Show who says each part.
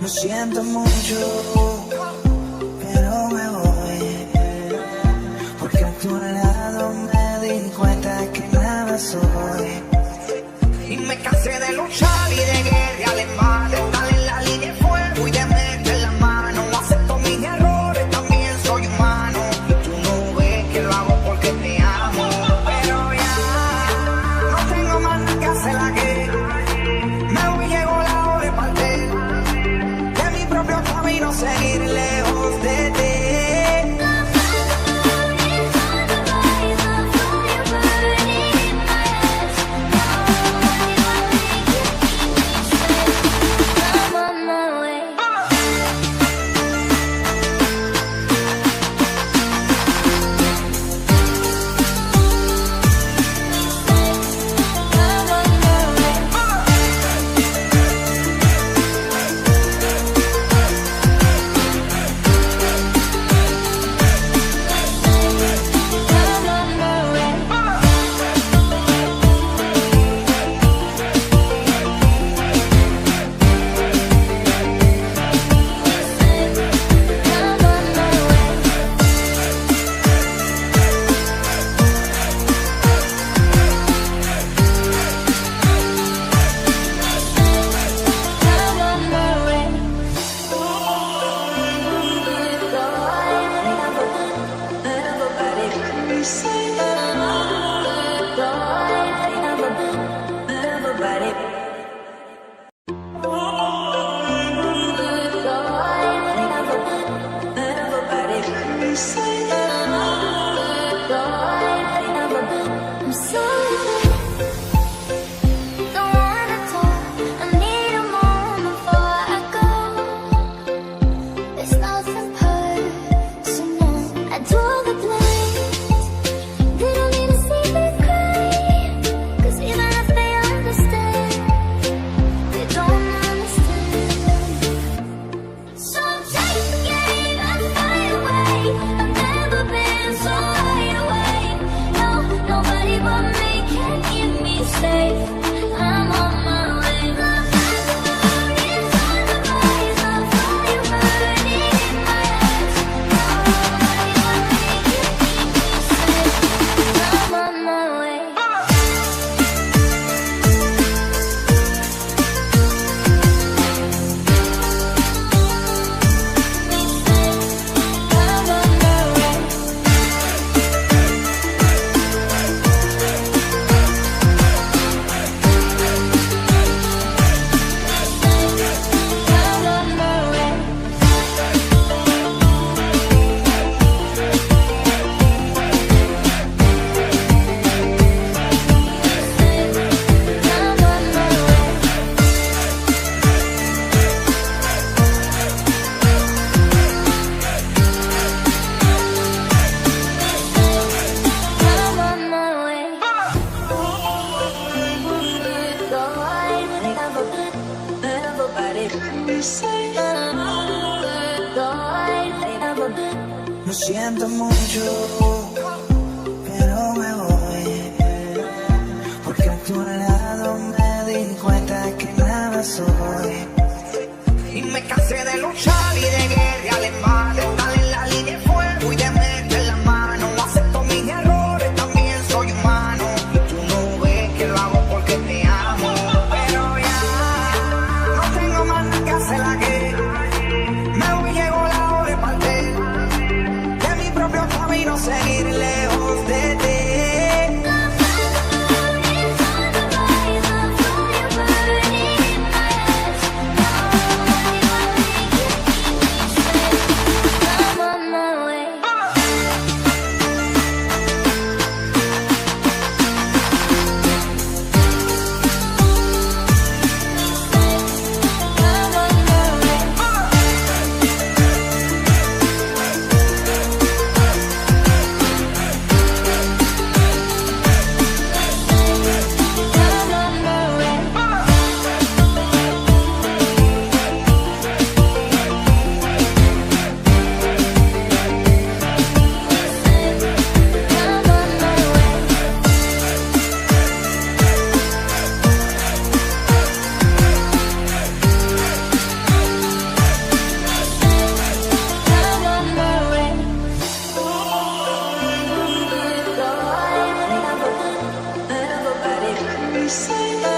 Speaker 1: Lo siento mucho, pero me voy, porque a tu lado me di cuenta que nada soy.
Speaker 2: Y me cansé de luchar y de guerrear en vano, estar en la línea de fuego y de meter la mano. Acepto mis errores, también soy humano. Tú no ves que lo hago porque te amo, pero ya no tengo más nada que hacer la que me voy, llegó la hora de partir de mi propio camino, seguir lejos de ti.
Speaker 1: Lo siento mucho, pero me voy, porque a tu lado me di cuenta que nada soy.
Speaker 2: Y me cansé de luchar y de guerrear en vano, estar en la línea de fuego y de meter la mano. Acepto mis errores, también soy humano. Tú no ves que lo hago porque te amo, pero ya no tengo más nada que hacer la que me voy, llegó la hora de partir de mi propio camino, seguir
Speaker 1: mercy.